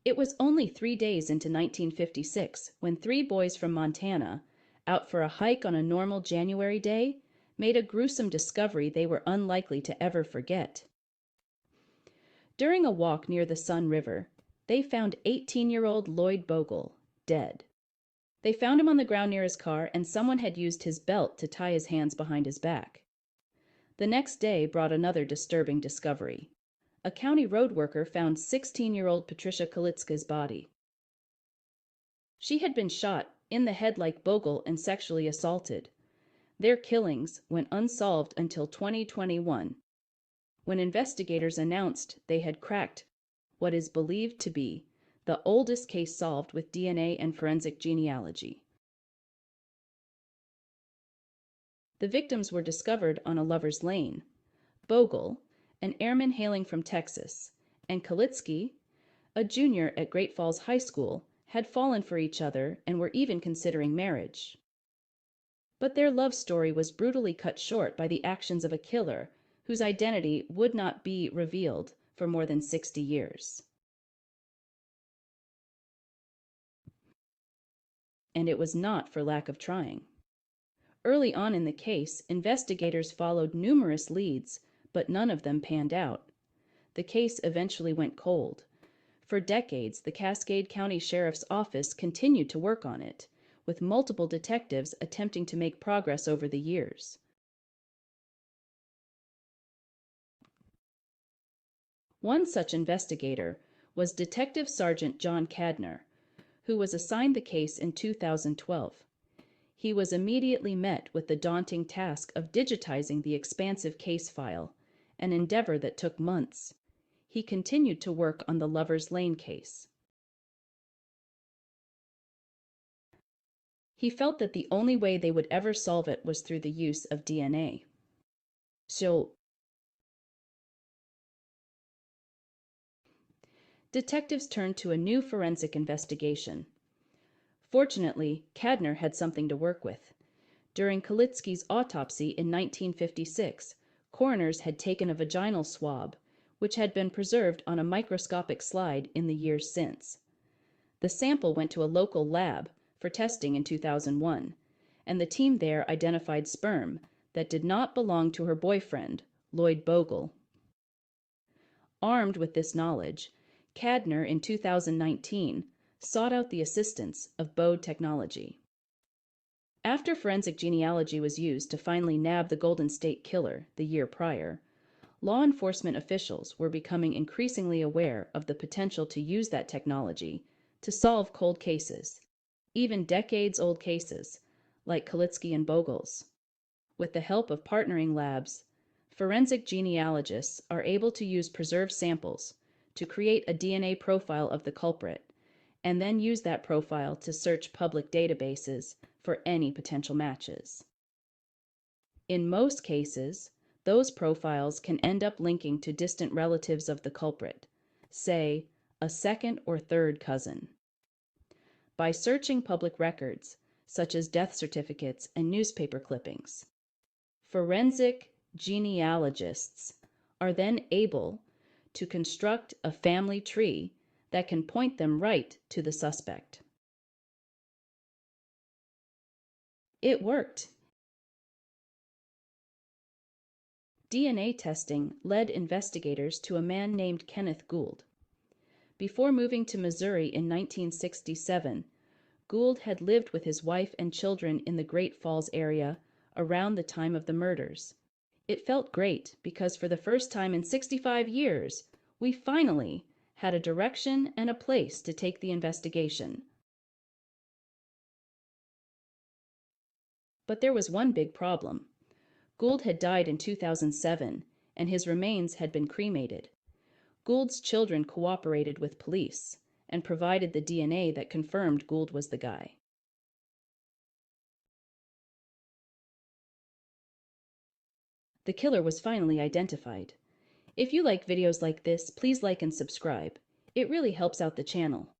It was only 3 days into 1956 when three boys from Montana, out for a hike on a normal January day, made a gruesome discovery they were unlikely to ever forget. During a walk near the Sun River, they found 18-year-old Lloyd Bogle dead. They found him on the ground near his car, and someone had used his belt to tie his hands behind his back. The next day brought another disturbing discovery. A county road worker found 16-year-old Patricia Kalitzka's body. She had been shot in the head like Bogle and sexually assaulted. Their killings went unsolved until 2021, when investigators announced they had cracked what is believed to be the oldest case solved with DNA and forensic genealogy. The victims were discovered on a lover's lane. Bogle, an airman hailing from Texas, and Kalitzky, a junior at Great Falls High School, had fallen for each other and were even considering marriage. But their love story was brutally cut short by the actions of a killer whose identity would not be revealed for more than 60 years. And it was not for lack of trying. Early on in the case, investigators followed numerous leads, but none of them panned out. The case eventually went cold. For decades, the Cascade County Sheriff's Office continued to work on it, with multiple detectives attempting to make progress over the years. One such investigator was Detective Sergeant John Cadner, who was assigned the case in 2012. He was immediately met with the daunting task of digitizing the expansive case file, an endeavor that took months. He continued to work on the Lover's Lane case. He felt that the only way they would ever solve it was through the use of DNA. So, detectives turned to a new forensic investigation. Fortunately, Cadner had something to work with. During Kalitzky's autopsy in 1956, coroners had taken a vaginal swab, which had been preserved on a microscopic slide in the years since. The sample went to a local lab for testing in 2001, and the team there identified sperm that did not belong to her boyfriend, Lloyd Bogle. Armed with this knowledge, Cadner in 2019 sought out the assistance of Bode Technology. After forensic genealogy was used to finally nab the Golden State Killer the year prior, law enforcement officials were becoming increasingly aware of the potential to use that technology to solve cold cases, even decades-old cases, like Kalitzky and Bogle's. With the help of partnering labs, forensic genealogists are able to use preserved samples to create a DNA profile of the culprit, and then use that profile to search public databases for any potential matches. In most cases, those profiles can end up linking to distant relatives of the culprit, say, a second or third cousin. By searching public records, such as death certificates and newspaper clippings, forensic genealogists are then able to construct a family tree that can point them right to the suspect. It worked. DNA testing led investigators to a man named Kenneth Gould. Before moving to Missouri in 1967, Gould had lived with his wife and children in the Great Falls area around the time of the murders. It felt great because for the first time in 65 years, we finally had a direction and a place to take the investigation. But there was one big problem. Gould had died in 2007, and his remains had been cremated. Gould's children cooperated with police and provided the DNA that confirmed Gould was the guy. The killer was finally identified. If you like videos like this, please like and subscribe. It really helps out the channel.